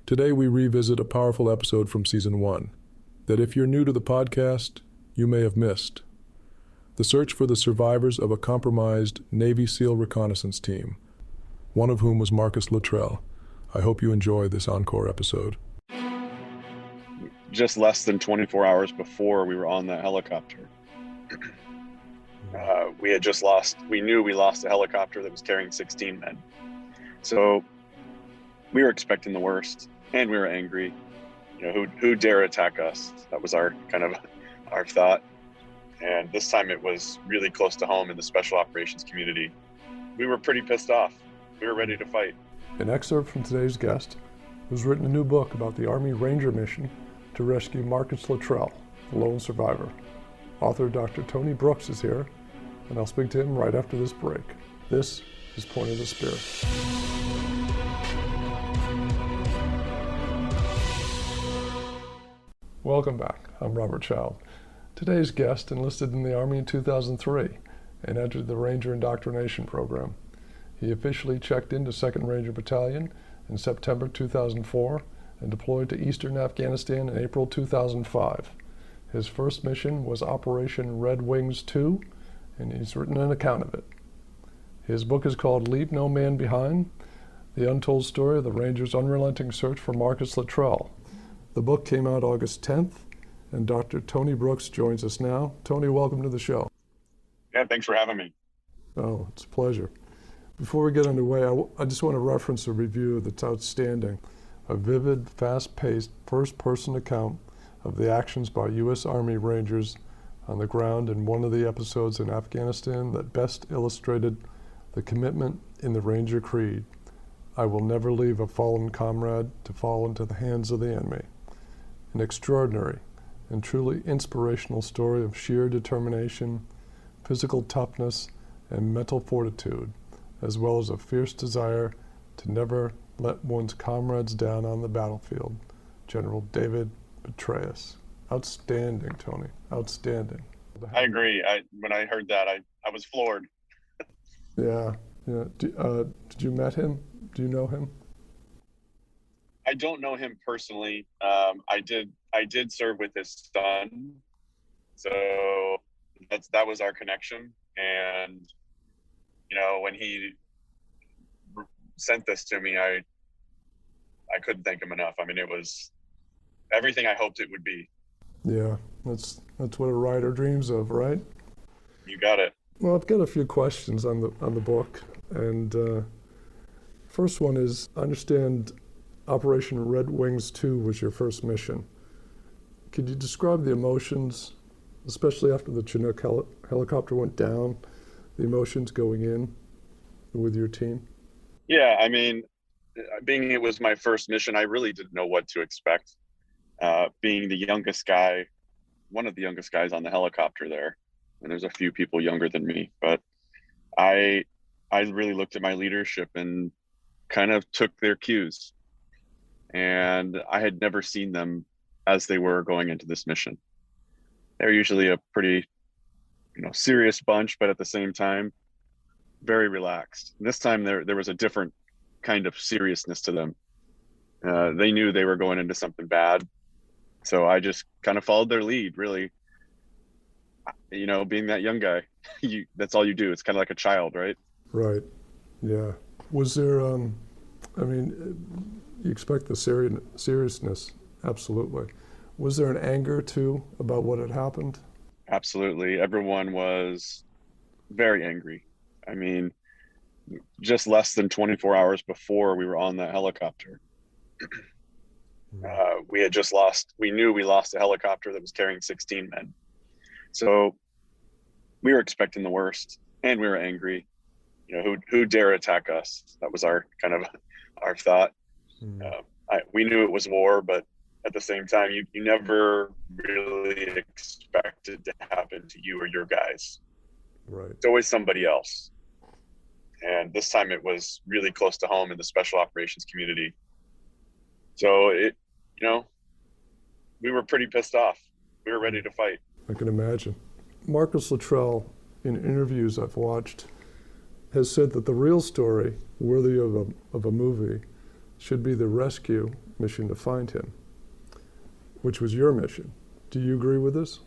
Today we revisit a powerful episode from Season 1 that if you're new to the podcast, you may have missed. The search for the survivors of a compromised Navy SEAL reconnaissance team, one of whom was Marcus Luttrell. I hope you enjoy this encore episode. Just less than 24 hours before we were on that helicopter, we knew we lost a helicopter that was carrying 16 men. So we were expecting the worst, and we were angry. Who dare attack us? That was our thought. And this time it was really close to home in the special operations community. We were pretty pissed off. We were ready to fight. An excerpt from today's guest, who's written a new book about the Army Ranger mission to rescue Marcus Luttrell, the lone survivor. Author Dr. Tony Brooks is here, and I'll speak to him right after this break. This is Point of the Spear. Welcome back. I'm Robert Child. Today's guest enlisted in the Army in 2003 and entered the Ranger Indoctrination Program. He officially checked into 2nd Ranger Battalion in September 2004 and deployed to eastern Afghanistan in April 2005. His first mission was Operation Red Wings 2, and he's written an account of it. His book is called Leave No Man Behind, The Untold Story of the Rangers' Unrelenting Search for Marcus Luttrell. The book came out August 10th, and Dr. Tony Brooks joins us now. Tony, welcome to the show. Yeah, thanks for having me. Oh, it's a pleasure. Before we get underway, I just want to reference a review that's outstanding. A vivid, fast-paced, first-person account of the actions by U.S. Army Rangers on the ground in one of the episodes in Afghanistan that best illustrated the commitment in the Ranger Creed. I will never leave a fallen comrade to fall into the hands of the enemy. An extraordinary and truly inspirational story of sheer determination, physical toughness, and mental fortitude, as well as a fierce desire to never let one's comrades down on the battlefield. General David Petraeus. Outstanding, Tony. Outstanding. I agree. When I heard that, I was floored. Yeah. Did you met him? Do you know him? I don't know him personally. I did serve with his son, so that was our connection. And when he sent this to me, I couldn't thank him enough. I mean, it was everything I hoped it would be. Yeah, that's what a writer dreams of, right? You got it. Well, I've got a few questions on the book, and first one is, I understand Operation Red Wings 2 was your first mission. Could you describe the emotions, especially after the Chinook helicopter went down, the emotions going in with your team? Yeah, I mean, being it was my first mission, I really didn't know what to expect. Being the youngest guy, one of the youngest guys on the helicopter there, and there's a few people younger than me, but I really looked at my leadership and kind of took their cues. And I had never seen them as they were going into this mission. They're usually a pretty, serious bunch, but at the same time, very relaxed. And this time there was a different kind of seriousness to them. They knew they were going into something bad. So I just kind of followed their lead, really. Being that young guy, that's all you do. It's kind of like a child, right? Right. Yeah. Was there, you expect the seriousness, absolutely. Was there an anger, too, about what had happened? Absolutely. Everyone was very angry. I mean, just less than 24 hours before we were on that helicopter, we knew we lost a helicopter that was carrying 16 men. So we were expecting the worst, and we were angry. Who dare attack us? That was our thought. We knew it was war, but at the same time, you never really expect it to happen to you or your guys. Right. It's always somebody else. And this time it was really close to home in the special operations community. So we were pretty pissed off. We were ready to fight. I can imagine. Marcus Luttrell, in interviews I've watched, has said that the real story, worthy of a movie, should be the rescue mission to find him, which was your mission. Do you agree with this?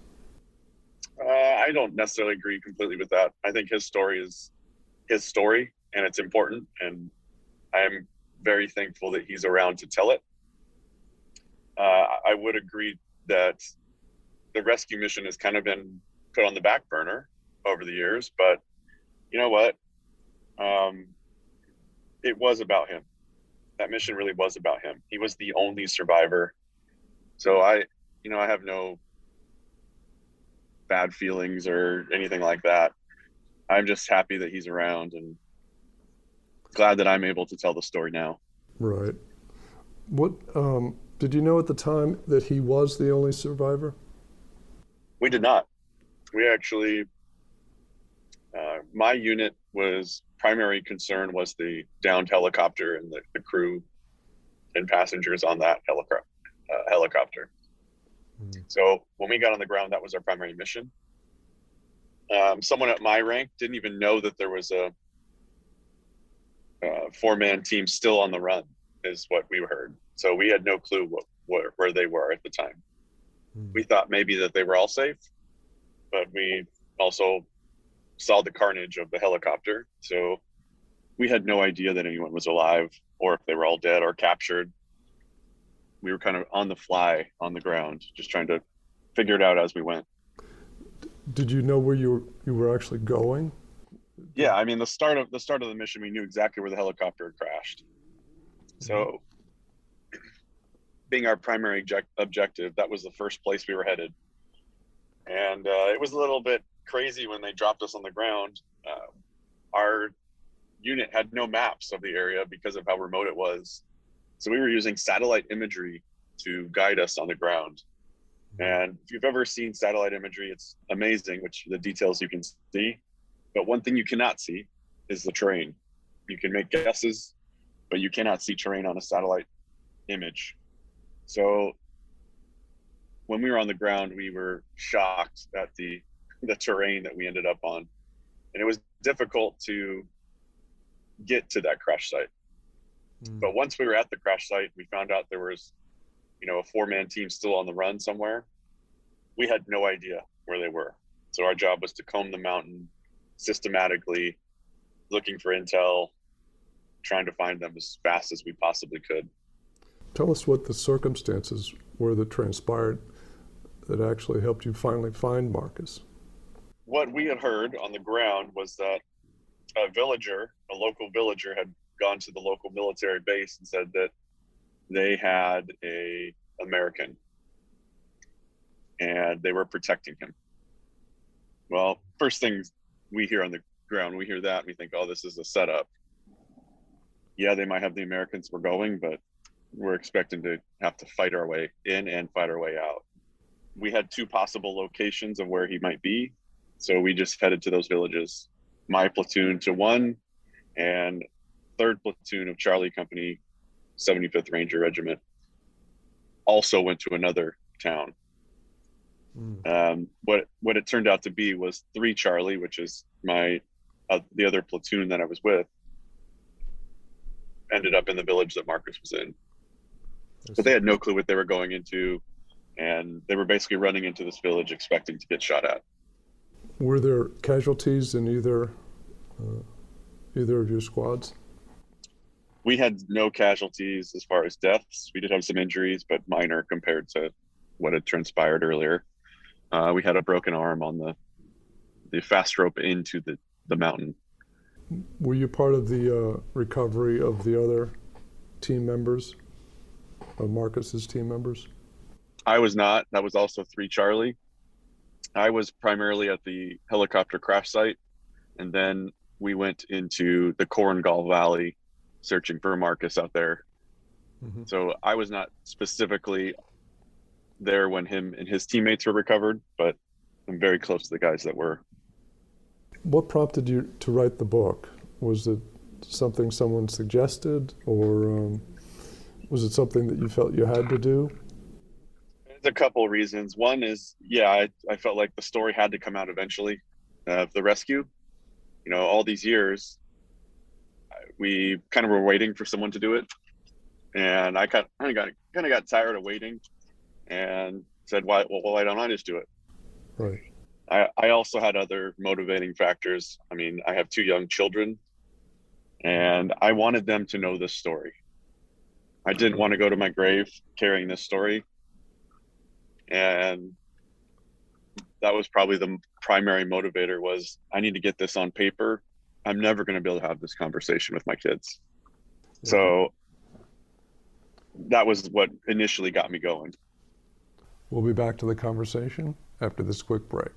I don't necessarily agree completely with that. I think his story is his story, and it's important, and I'm very thankful that he's around to tell it. I would agree that the rescue mission has kind of been put on the back burner over the years, but you know what? It was about him. That mission really was about him. He was the only survivor. So I have no bad feelings or anything like that. I'm just happy that he's around and glad that I'm able to tell the story now. Right. What did you know at the time that he was the only survivor? We did not. We actually, my unit was primary concern was the downed helicopter and the crew and passengers on that helicopter. So when we got on the ground, that was our primary mission. Someone at my rank didn't even know that there was a four-man team still on the run, is what we heard. So we had no clue where they were at the time. We thought maybe that they were all safe, but we also saw the carnage of the helicopter. So we had no idea that anyone was alive or if they were all dead or captured. We were kind of on the fly on the ground, just trying to figure it out as we went. Did you know where you were actually going? Yeah, I mean, the start of the mission, we knew exactly where the helicopter had crashed. So being our primary objective, that was the first place we were headed. And it was a little bit crazy when they dropped us on the ground. Our unit had no maps of the area because of how remote it was. So we were using satellite imagery to guide us on the ground. And if you've ever seen satellite imagery, it's amazing, which the details you can see. But one thing you cannot see is the terrain. You can make guesses, but you cannot see terrain on a satellite image. So when we were on the ground, we were shocked at the terrain that we ended up on. And it was difficult to get to that crash site. But once we were at the crash site, we found out there was, a four-man team still on the run somewhere. We had no idea where they were. So our job was to comb the mountain systematically, looking for intel, trying to find them as fast as we possibly could. Tell us what the circumstances were that transpired that actually helped you finally find Marcus. What we had heard on the ground was that a local villager had gone to the local military base and said that they had a American and they were protecting him. Well, first things we hear on the ground, we hear that and we think, oh, this is a setup. Yeah, they might have the Americans we're going, but we're expecting to have to fight our way in and fight our way out. We had two possible locations of where he might be. So we just headed to those villages. My platoon to one, and third platoon of Charlie Company, 75th Ranger Regiment, also went to another town. What it turned out to be was 3 Charlie, which is my the other platoon that I was with, ended up in the village that Marcus was in. But they had no clue what they were going into, and they were basically running into this village expecting to get shot at. Were there casualties in either of your squads? We had no casualties as far as deaths. We did have some injuries, but minor compared to what had transpired earlier. We had a broken arm on the fast rope into the mountain. Were you part of the recovery of the other team members, of Marcus's team members? I was not. That was also 3 Charlie. I was primarily at the helicopter crash site, and then we went into the Korengal Valley searching for Marcus out there. So I was not specifically there when him and his teammates were recovered, but I'm very close to the guys that were. What prompted you to write the book? Was it something someone suggested, or was it something that you felt you had to do? There's a couple of reasons. One is, I felt like the story had to come out eventually of the rescue. All these years, we kind of were waiting for someone to do it. And I kind of got kind of got tired of waiting and said, why don't I just do it? Right. I also had other motivating factors. I mean, I have two young children, and I wanted them to know this story. I didn't want to go to my grave carrying this story. And that was probably the primary motivator, was I need to get this on paper. I'm never going to be able to have this conversation with my kids. Yeah. So that was what initially got me going. We'll be back to the conversation after this quick break.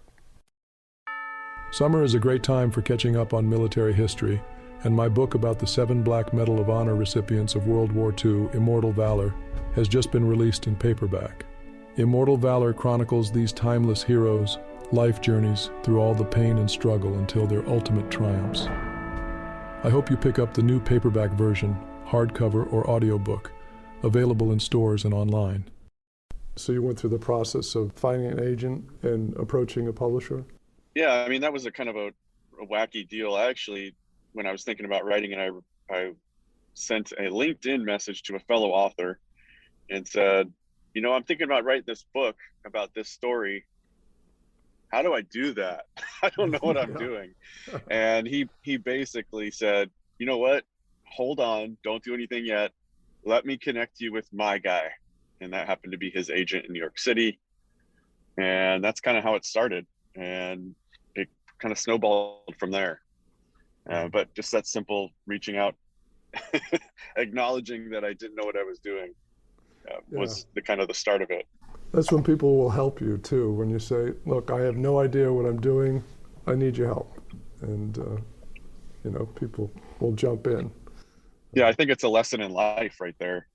Summer is a great time for catching up on military history, and my book about the 7 Black Medal of Honor recipients of World War II, Immortal Valor, has just been released in paperback. Immortal Valor chronicles these timeless heroes' life journeys through all the pain and struggle until their ultimate triumphs. I hope you pick up the new paperback version, hardcover or audiobook, available in stores and online. So you went through the process of finding an agent and approaching a publisher? Yeah, I mean, that was a kind of a wacky deal. I actually, when I was thinking about writing it, I sent a LinkedIn message to a fellow author and said, I'm thinking about writing this book about this story. How do I do that? I don't know what I'm doing. And he basically said, you know what? Hold on, don't do anything yet. Let me connect you with my guy. And that happened to be his agent in New York City. And that's kind of how it started. And it kind of snowballed from there. But just that simple reaching out, acknowledging that I didn't know what I was doing, was the kind of the start of it. That's when people will help you too. When you say, look, I have no idea what I'm doing. I need your help. And, people will jump in. Yeah, I think it's a lesson in life right there.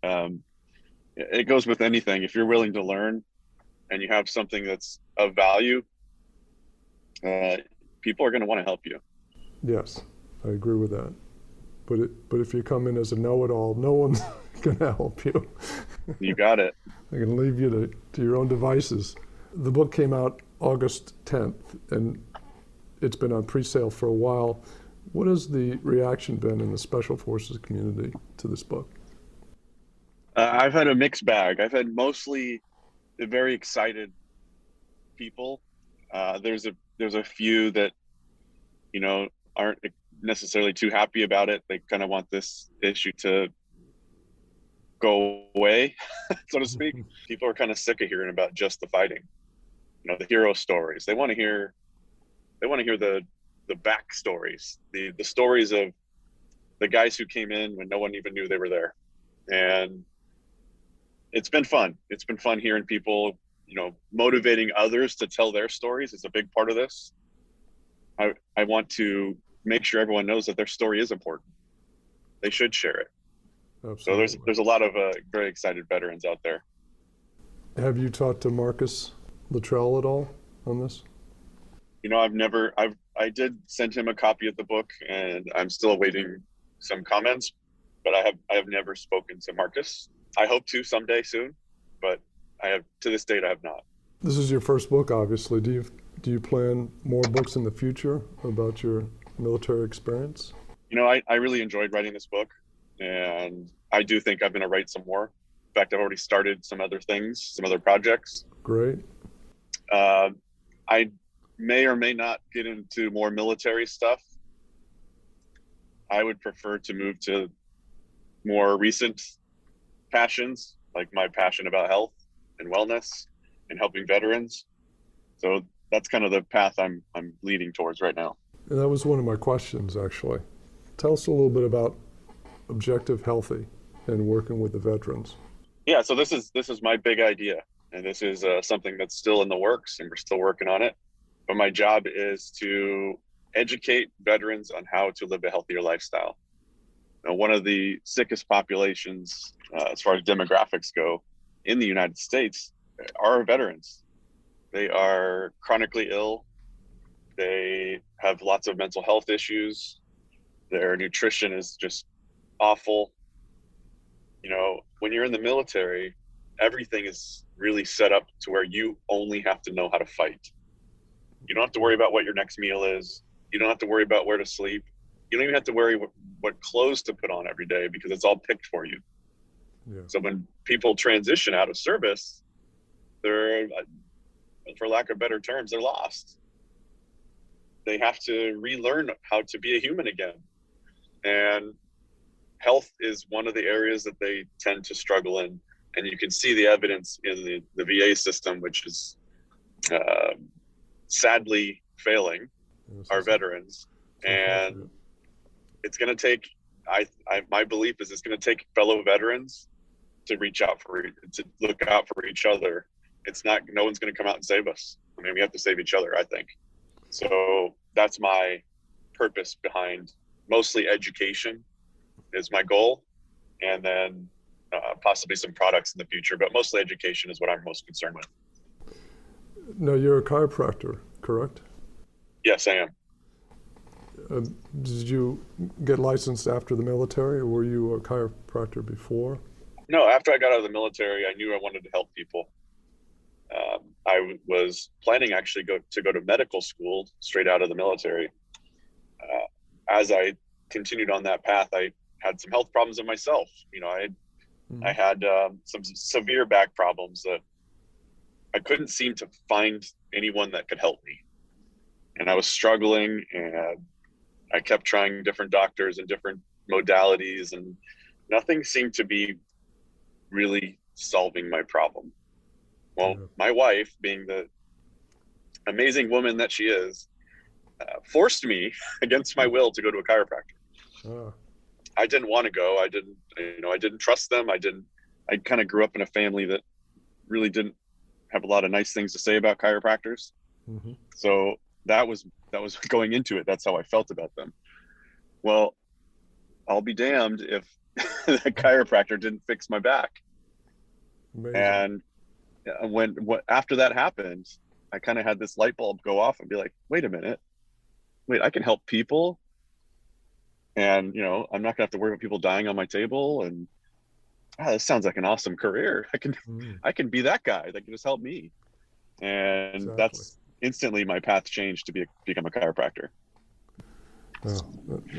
It goes with anything. If you're willing to learn and you have something that's of value, people are going to want to help you. Yes, I agree with that. But if you come in as a know-it-all, no one's going to help you. You got it. I can leave you to your own devices. The book came out August 10th, and it's been on pre-sale for a while. What has the reaction been in the Special Forces community to this book? I've had a mixed bag. I've had mostly very excited people. There's a few that, aren't necessarily too happy about it. They kind of want this issue to go away, so to speak. People are kind of sick of hearing about just the fighting, the hero stories. They want to hear the backstories, the stories of the guys who came in when no one even knew they were there. And it's been fun. It's been fun hearing people, motivating others to tell their stories is a big part of this. I want to make sure everyone knows that their story is important. They should share it. Absolutely. So there's a lot of very excited veterans out there. Have you talked to Marcus Luttrell at all on this? I did send him a copy of the book, and I'm still awaiting some comments, but I have never spoken to Marcus. I hope to someday soon, but to this date I have not. This is your first book, obviously. Do you plan more books in the future about your military experience? I really enjoyed writing this book, and I do think I'm going to write some more. In fact, I've already started some other things, some other projects. Great. I may or may not get into more military stuff. I would prefer to move to more recent passions, like my passion about health and wellness and helping veterans. So that's kind of the path I'm leading towards right now. And that was one of my questions, actually. Tell us a little bit about Objective Healthy and working with the veterans. Yeah, so this is my big idea, and this is something that's still in the works, and we're still working on it. But my job is to educate veterans on how to live a healthier lifestyle. One of the sickest populations, as far as demographics go, in the United States are veterans. They are chronically ill. They have lots of mental health issues. Their nutrition is just awful. When you're in the military, everything is really set up to where you only have to know how to fight. You don't have to worry about what your next meal is. You don't have to worry about where to sleep. You don't even have to worry what clothes to put on every day, because it's all picked for you. Yeah. So when people transition out of service, they're, for lack of better terms, they're lost. They have to relearn how to be a human again. And health is one of the areas that they tend to struggle in. And you can see the evidence in the VA system, which is sadly failing our veterans. And it's going to take, my belief is it's going to take fellow veterans to reach out to look out for each other. It's not, no one's going to come out and save us. I mean, we have to save each other, I think. So that's my purpose behind mostly education is my goal. And then possibly some products in the future, but mostly education is what I'm most concerned with. No, you're a chiropractor, correct? Yes, I am. Did you get licensed after the military, or were you a chiropractor before? No, after I got out of the military, I knew I wanted to help people. I was planning actually to go to medical school straight out of the military. As I continued on that path, I had some health problems of myself. You know, I had some severe back problems that I couldn't seem to find anyone that could help me. And I was struggling, and I kept trying different doctors and different modalities, and nothing seemed to be really solving my problem. Well, my wife, being the amazing woman that she is, forced me against my will to go to a chiropractor. I didn't want to go. I didn't trust them. I kind of grew up in a family that really didn't have a lot of nice things to say about chiropractors. Mm-hmm. So that was going into it. That's how I felt about them. Well, I'll be damned if the chiropractor didn't fix my back. Amazing. And after that happened, I kind of had this light bulb go off and be like, wait a minute, I can help people. And, you know, I'm not gonna have to worry about people dying on my table. And this sounds like an awesome career. I can be that guy that can just help me. And that's instantly my path changed to become a chiropractor. Oh,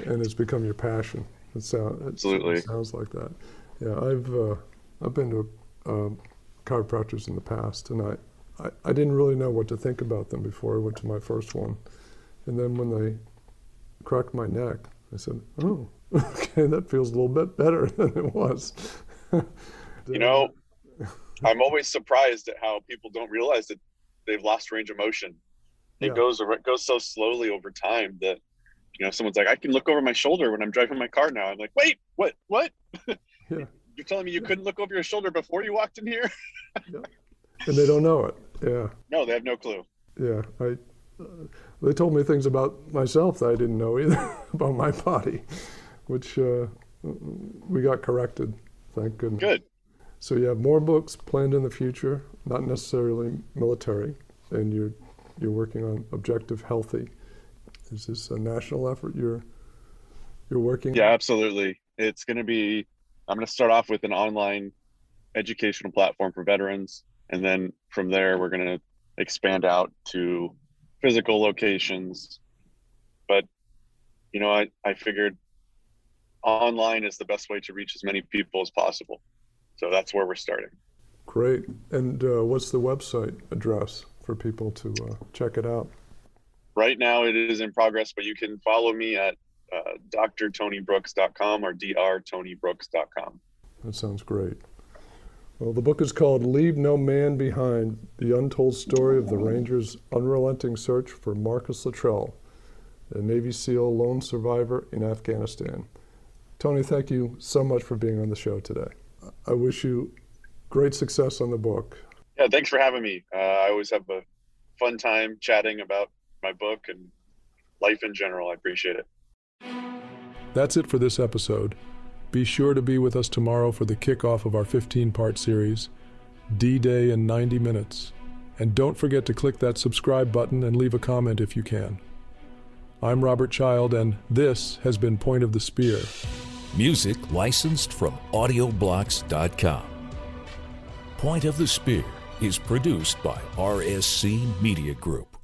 and it's become your passion. Absolutely. It sounds like that. Yeah, I've been to chiropractors in the past, and I didn't really know what to think about them before I went to my first one. And then when they cracked my neck, I said, oh, okay, that feels a little bit better than it was. You know, I'm always surprised at how people don't realize that they've lost range of motion. It goes so slowly over time that, you know, someone's like, I can look over my shoulder when I'm driving my car now. I'm like, wait, what? Yeah. You're telling me you couldn't look over your shoulder before you walked in here? Yeah. And they don't know it. Yeah. No, they have no clue. Yeah. They told me things about myself that I didn't know either about my body, which we got corrected, thank goodness. Good. So you have more books planned in the future, not necessarily military, and you're working on Objective Healthy. Is this a national effort you're working on? Yeah, absolutely. It's going to be, I'm going to start off with an online educational platform for veterans. And then from there, we're going to expand out to physical locations. But, you know, I figured online is the best way to reach as many people as possible. So that's where we're starting. Great. And what's the website address for people to check it out? Right now it is in progress, but you can follow me at drtonybrooks.com or drtonybrooks.com. That sounds great. Well, the book is called Leave No Man Behind, The Untold Story of the Rangers' Unrelenting Search for Marcus Luttrell, a Navy SEAL lone survivor in Afghanistan. Tony, thank you so much for being on the show today. I wish you great success on the book. Yeah, thanks for having me. I always have a fun time chatting about my book and life in general. I appreciate it. That's it for this episode. Be sure to be with us tomorrow for the kickoff of our 15-part series, D-Day in 90 Minutes. And don't forget to click that subscribe button and leave a comment if you can. I'm Robert Child, and this has been Point of the Spear. Music licensed from audioblocks.com. Point of the Spear is produced by RSC Media Group.